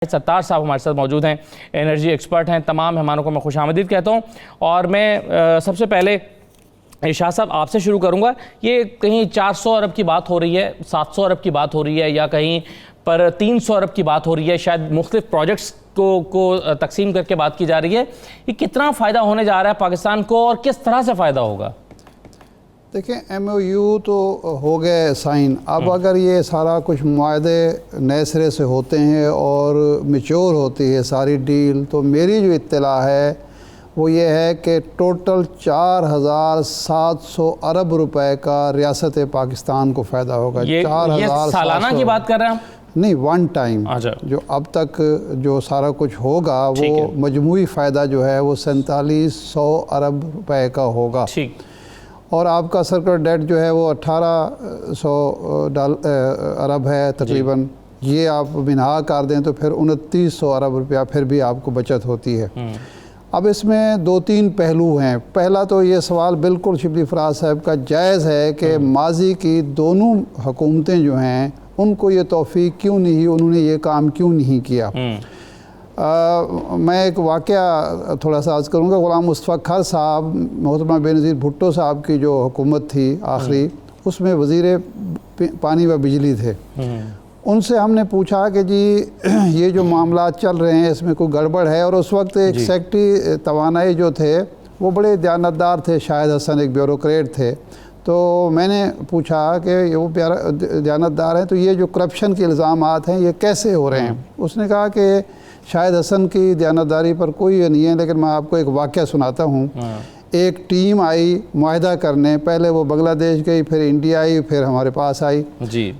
ستار صاحب ہمارے ساتھ موجود ہیں، انرجی ایکسپرٹ ہیں۔ تمام مہمانوں کو میں خوش آمدید کہتا ہوں، اور میں سب سے پہلے ارشاد صاحب آپ سے شروع کروں گا۔ یہ کہیں 400 ارب کی بات ہو رہی ہے، 700 ارب کی بات ہو رہی ہے، یا کہیں پر 300 ارب کی بات ہو رہی ہے، شاید مختلف پروجیکٹس کو تقسیم کر کے بات کی جا رہی ہے۔ یہ کتنا فائدہ ہونے جا رہا ہے پاکستان کو، اور کس طرح سے فائدہ ہوگا؟ دیکھیں ایم او یو تو ہو گئے سائن، اب اگر یہ سارا کچھ معاہدے نئے سرے سے ہوتے ہیں اور میچور ہوتی ہے ساری ڈیل، تو میری جو اطلاع ہے وہ یہ ہے کہ ٹوٹل 4700 ارب روپے کا ریاست پاکستان کو فائدہ ہوگا۔ یہ سالانہ کی بات کر رہے ہیں ہم؟ نہیں، ون ٹائم جو اب تک جو سارا کچھ ہوگا وہ مجموعی فائدہ جو ہے وہ 4700 ارب روپے کا ہوگا۔ اور آپ کا سرکل ڈیٹ جو ہے وہ 1800 ارب ہے تقریباً۔ یہ آپ بنہا کر دیں تو پھر 2900 ارب روپیہ پھر بھی آپ کو بچت ہوتی ہے۔ اب اس میں دو تین پہلو ہیں۔ پہلا تو یہ سوال بالکل شبلی فراز صاحب کا جائز ہے کہ ماضی کی دونوں حکومتیں جو ہیں ان کو یہ توفیق کیوں نہیں، انہوں نے یہ کام کیوں نہیں کیا۔ میں ایک واقعہ تھوڑا سا عرض کروں گا۔ غلام مصطفی صاحب، محترمہ بے نظیر بھٹو صاحب کی جو حکومت تھی آخری، اس میں وزیر پانی و بجلی تھے۔ ان سے ہم نے پوچھا کہ جی یہ جو معاملات چل رہے ہیں اس میں کوئی گڑبڑ ہے، اور اس وقت ایک سیکٹری توانائی جو تھے وہ بڑے دیانتدار تھے، شاہد حسن ایک بیوروکریٹ تھے۔ تو میں نے پوچھا کہ وہ دیانتدار ہیں تو یہ جو کرپشن کے الزامات ہیں یہ کیسے ہو رہے ہیں؟ اس نے کہا کہ شاہد حسن کی دیانتداری پر کوئی یہ نہیں ہے، لیکن میں آپ کو ایک واقعہ سناتا ہوں۔ ایک ٹیم آئی معاہدہ کرنے، پہلے وہ بنگلہ دیش گئی، پھر انڈیا آئی، پھر ہمارے پاس آئی۔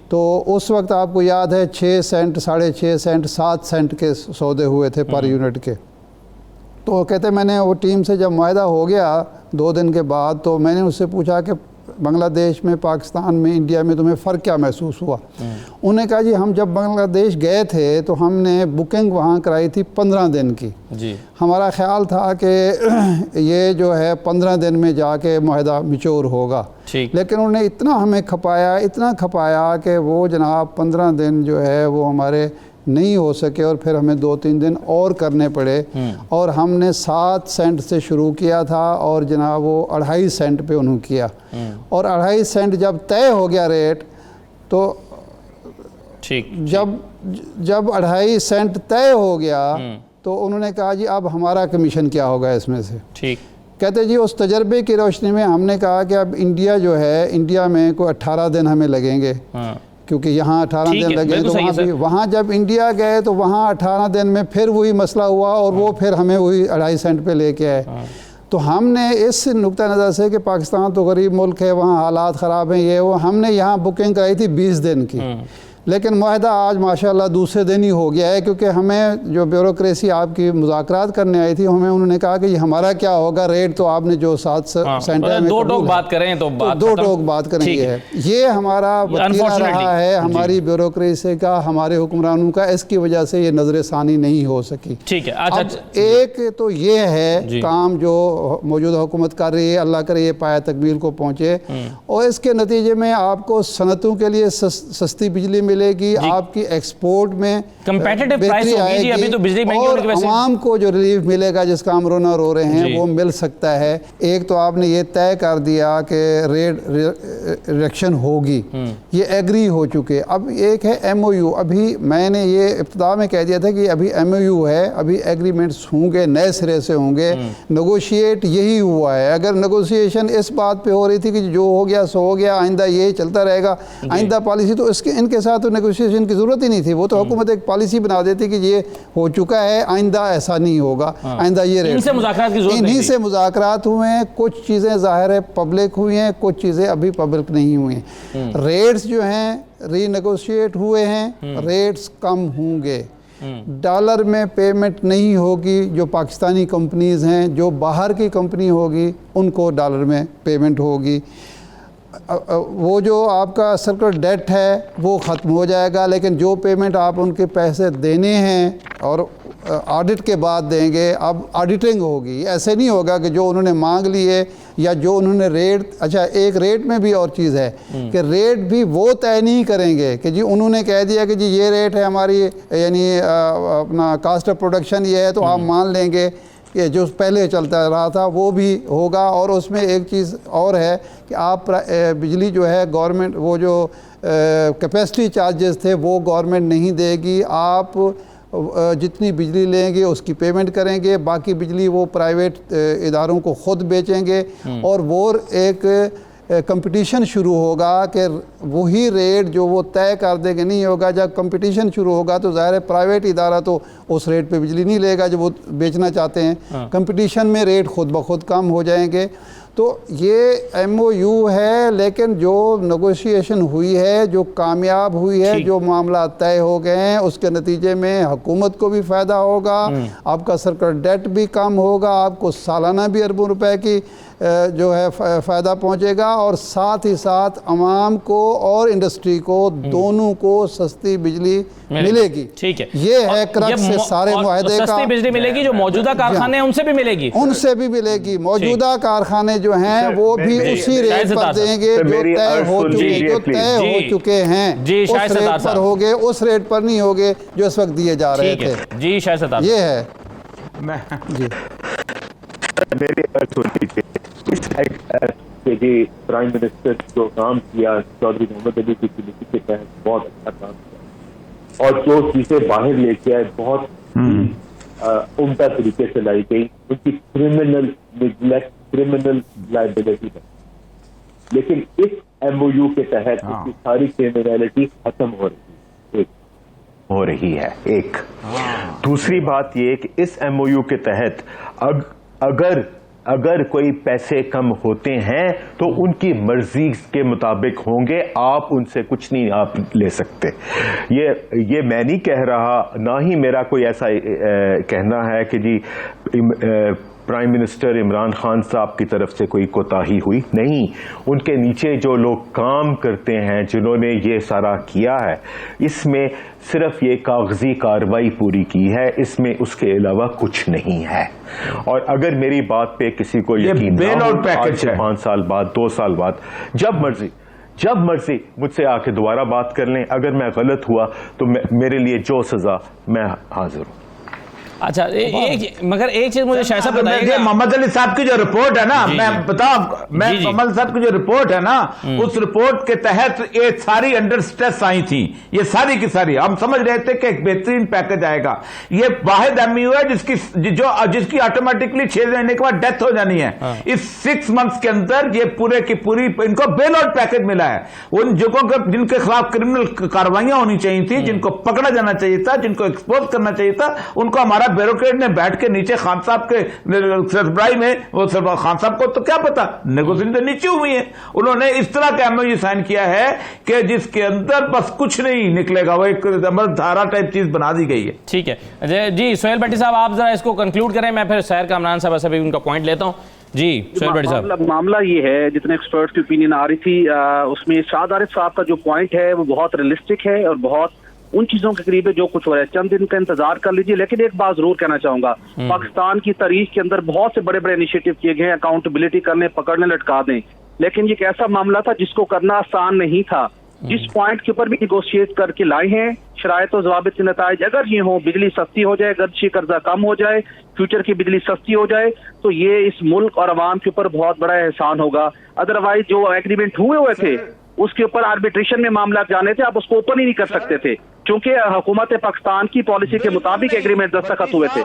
تو اس وقت آپ کو یاد ہے 6 سینٹ، 6.5 سینٹ، 7 سینٹ کے سودے ہوئے تھے پر یونٹ کے۔ تو کہتے میں نے وہ ٹیم سے جب معاہدہ ہو گیا 2 دن کے بعد، تو میں نے اس سے پوچھا کہ بنگلہ دیش میں، پاکستان میں، انڈیا میں تمہیں فرق کیا محسوس ہوا؟ انہوں نے کہا جی ہم جب بنگلہ دیش گئے تھے تو ہم نے بکنگ وہاں کرائی تھی 15 دن کی۔ ہمارا خیال تھا کہ یہ جو ہے 15 دن میں جا کے معاہدہ میچور ہوگا، لیکن انہوں نے اتنا ہمیں کھپایا، اتنا کھپایا کہ وہ جناب 15 دن جو ہے وہ ہمارے نہیں ہو سکے، اور پھر ہمیں 2-3 دن اور کرنے پڑے، اور ہم نے 7 سینٹ سے شروع کیا تھا اور جناب وہ 2.5 سینٹ پہ انہوں کیا، اور 2.5 سینٹ جب طے ہو گیا ریٹ، تو جب 2.5 سینٹ طے ہو گیا تو انہوں نے کہا جی اب ہمارا کمیشن کیا ہوگا اس میں سے؟ کہتے جی اس تجربے کی روشنی میں ہم نے کہا کہ اب انڈیا جو ہے، انڈیا میں کوئی 18 دن ہمیں لگیں گے، کیونکہ یہاں 18 دن لگے، تو وہاں جب انڈیا گئے تو وہاں 18 دن میں پھر وہی مسئلہ ہوا، اور وہ پھر ہمیں وہی 2.5 سینٹ پہ لے کے آئے۔ تو ہم نے اس نقطہ نظر سے کہ پاکستان تو غریب ملک ہے، وہاں حالات خراب ہیں، یہ وہ، ہم نے یہاں بکنگ کرائی تھی 20 دن کی، لیکن معاہدہ آج ماشاءاللہ دوسرے دن ہی ہو گیا ہے، کیونکہ ہمیں جو بیوروکریسی آپ کی مذاکرات کرنے آئی تھی، ہمیں انہوں نے کہا کہ یہ ہمارا کیا ہوگا ریٹ، تو آپ نے جو 7 سینٹ ہے، 2 ٹوک بات کریں تو 2 ٹوک بات کریں گے۔ یہ ہمارا وتیرہ رہا ہے ہماری بیوروکریسی کا، ہمارے حکمرانوں کا، اس کی وجہ سے یہ نظر ثانی نہیں ہو سکی۔ اب ایک تو یہ ہے کام جو موجودہ حکومت کر رہی ہے، اللہ کرے یہ پایہ تکمیل کو پہنچے، اور اس کے نتیجے میں آپ کو صنعتوں کے لیے سستی بجلی ملے گی، آپ کی ایکسپورٹ میں بہتری آئے گی، اور عوام کو جو ریلیف ملے گا جس کا ہم رونا رو رہے ہیں وہ مل سکتا ہے۔ ایک تو آپ نے یہ طے کر دیا کہ ریٹ ریڈکشن ہوگی، یہ ایگری ہو چکے۔ اب ایک ہے ایم او یو، ابھی میں نے یہ ابتدا میں کہہ دیا تھا کہ ابھی ایم او یو ہے، ابھی ایگریمنٹس ہوں گے، نئے سرے سے ہوں گے، نیگوشیٹ یہی ہوا ہے۔ اگر نیگوشیشن اس بات پہ ہو رہی تھی کہ جو ہو گیا سو ہو گیا، آئندہ یہ چلتا رہے گا، آئندہ پالیسی، تو ان کے ساتھ نیگوشیشن کی ضرورت ہی نہیں تھی، وہ تو حکومت ایک پالیسی بنا دیتی کہ یہ ہو چکا ہے، آئندہ ایسا نہیں ہوگا، آئندہ یہ ریٹ۔ انہی سے مذاکرات ہوئے ہیں، کچھ چیزیں ظاہر ہے پبلک ہوئی ہیں، کچھ چیزیں ابھی پبلک نہیں ہوئی ہیں۔ ریٹس جو ہیں ری نیگوشیٹ ہوئے ہیں، ریٹس کم ہوں گے، ڈالر میں پیمنٹ نہیں ہوگی، جو پاکستانی کمپنیز ہیں، جو باہر کی کمپنی ہوگی ان کو ڈالر میں پیمنٹ ہوگی۔ وہ جو آپ کا سرکل ڈیٹ ہے وہ ختم ہو جائے گا، لیکن جو پیمنٹ آپ ان کے پیسے دینے ہیں اور آڈٹ کے بعد دیں گے، اب آڈیٹنگ ہوگی۔ ایسے نہیں ہوگا کہ جو انہوں نے مانگ لیے یا جو انہوں نے ریٹ، اچھا ایک ریٹ میں بھی اور چیز ہے کہ ریٹ بھی وہ طے نہیں کریں گے کہ جی انہوں نے کہہ دیا کہ جی یہ ریٹ ہے ہماری، یعنی اپنا کاسٹ آف پروڈکشن یہ ہے تو آپ مان لیں گے کہ جو پہلے چلتا رہا تھا وہ بھی ہوگا۔ اور اس میں ایک چیز اور ہے کہ آپ بجلی جو ہے گورنمنٹ، وہ جو کیپیسٹی چارجز تھے وہ گورنمنٹ نہیں دے گی، آپ جتنی بجلی لیں گے اس کی پیمنٹ کریں گے، باقی بجلی وہ پرائیویٹ اداروں کو خود بیچیں گے، اور وہ ایک کمپٹیشن شروع ہوگا کہ وہی ریٹ جو وہ طے کر دے گے نہیں ہوگا۔ جب کمپٹیشن شروع ہوگا تو ظاہر ہے پرائیویٹ ادارہ تو اس ریٹ پہ بجلی نہیں لے گا جو وہ بیچنا چاہتے ہیں، کمپٹیشن میں ریٹ خود بخود کم ہو جائیں گے۔ تو یہ ایم او یو ہے، لیکن جو نیگوشیشن ہوئی ہے، جو کامیاب ہوئی ہے، جو معاملات طے ہو گئے ہیں، اس کے نتیجے میں حکومت کو بھی فائدہ ہوگا، آپ کا سرکل ڈیٹ بھی کم ہوگا، آپ کو سالانہ بھی اربوں روپے کی جو ہے فائدہ پہنچے گا، اور ساتھ ہی ساتھ عوام کو اور انڈسٹری کو دونوں کو سستی بجلی ملے گی۔ ٹھیک ہے، یہ ہے کرکس سے سارے معاہدے کا۔ سستی بجلی ملے گی، جو موجودہ کارخانے ہیں ان سے بھی ملے گی، ان سے بھی ملے گی۔ موجودہ کارخانے جو ہیں وہ بھی اسی ریٹ پر دیں گے جو طے ہو چکے ہیں، اس ریٹ پر ہوگے، اس ریٹ پر نہیں ہوگے جو اس وقت دیے جا رہے تھے۔ جی شاہد ستار، یہ ہے جی میری عرض ہوتی تھی کہ جی پرائم منسٹر جو کام کیا چودھری محمد علی کی پالیسی کے تحت بہت اچھا کام کیا، اور جو چیزیں باہر لے کے آئے بہت عمدہ طریقے سے لائی گئی، ان کی کرمنل نیگلیکٹ، کرمنل لائبلٹی ہے، لیکن اس ایم او یو کے تحت اس کی ساری کرمنلٹی ختم ہو رہی ہے۔ ایک دوسری بات یہ کہ اس ایم او یو کے تحت اگر کوئی پیسے کم ہوتے ہیں تو ان کی مرضی کے مطابق ہوں گے، آپ ان سے کچھ نہیں آپ لے سکتے۔ یہ میں نہیں کہہ رہا، نہ ہی میرا کوئی ایسا کہنا ہے کہ g prime minister Imran Khan صاحب کی طرف سے کوئی کوتاہی ہوئی، نہیں، ان کے نیچے جو لوگ کام کرتے ہیں، جنہوں نے یہ سارا کیا ہے، اس میں صرف یہ کاغذی کارروائی پوری کی ہے، اس میں اس کے علاوہ کچھ نہیں ہے۔ اور اگر میری بات پہ کسی کو یقین نہ ہو، آج سے 5 سال بعد، 2 سال بعد، جب مرضی مجھ سے آ کے دوبارہ بات کر لیں، اگر میں غلط ہوا تو میرے لیے جو سزا، میں حاضر ہوں۔ اچھا مگر ایک چیز مجھے شاید صاحب بتائیے گا، محمد علی صاحب کی جو رپورٹ ہے نا، میں بتاؤں، محمد صاحب کی جو رپورٹ ہے نا، اس رپورٹ کے تحت یہ ساری انڈر سٹریس آئی تھی، یہ ساری کی ساری ہم سمجھ رہے تھے کہ ایک بہترین پیکج آئے گا۔ یہ واحد ایم یو ہے جس کی آٹومیٹکلی 6 مہینے کے بعد ڈیتھ ہو جانی ہے۔ اس 6 منتھس کے اندر یہ پورے کی پوری ان کو بیل آؤٹ پیکج ملا ہے۔ ان جن کے خلاف کرمنل کاروائیاں ہونی چاہیے تھی، جن کو پکڑا جانا چاہیے تھا، جن کو ایکسپوز کرنا چاہیے تھا، ان کو ہمارا بیوروکریٹ نے بیٹھ کے نیچے خان صاحب کے سربراہی میں، وہ خان صاحب کو تو کیا پتا، نیگوشیشن تو نیچے ہوئی ہے، انہوں نے اس طرح کا ایم او یو سائن کیا ہے کہ جس کے اندر بس کچھ نہیں نکلے گا، وہ ایک عمل دھارا ٹائپ چیز بنا دی گئی ہے۔ ٹھیک ہے جی سہیل بھٹی صاحب، آپ ذرا اس کو کنکلوڈ کریں، میں پھر سیر کامران صاحب سے بھی ان کا پوائنٹ لیتا ہوں۔ جی سہیل بھٹی صاحب، معاملہ یہ ہے، جتنے ایکسپرٹ کی اوپینین آ رہی تھی اس میں شاد عارف صاحب کا جو پوائنٹ ہے وہ بہت ریئلسٹک ہے اور بہت ان چیزوں کے قریب ہے جو کچھ ہو رہا ہے۔ چند دن کا انتظار کر لیجیے، لیکن ایک بات ضرور کہنا چاہوں گا، پاکستان کی تاریخ کے اندر بہت سے بڑے بڑے انیشیٹو کیے گئے ہیں، اکاؤنٹیبلٹی کرنے، پکڑنے، لٹکا دیں، لیکن یہ ایک ایسا معاملہ تھا جس کو کرنا آسان نہیں تھا، جس پوائنٹ کے اوپر بھی نیگوشیٹ کر کے لائے ہیں۔ شرائط و ضوابط کے نتائج اگر یہ ہوں، بجلی سستی ہو جائے، گردشی قرضہ کم ہو جائے، فیوچر کی بجلی سستی ہو جائے، تو یہ اس ملک اور عوام کے اوپر بہت بڑا احسان ہوگا۔ ادروائز جو ایگریمنٹ ہوئے تھے اس کے اوپر آربیٹریشن میں معاملات جانے تھے، آپ اس کو اوپن ہی نہیں کر سکتے تھے، چونکہ حکومت پاکستان کی پالیسی کے مطابق ایگریمنٹ دستخط ہوئے تھے۔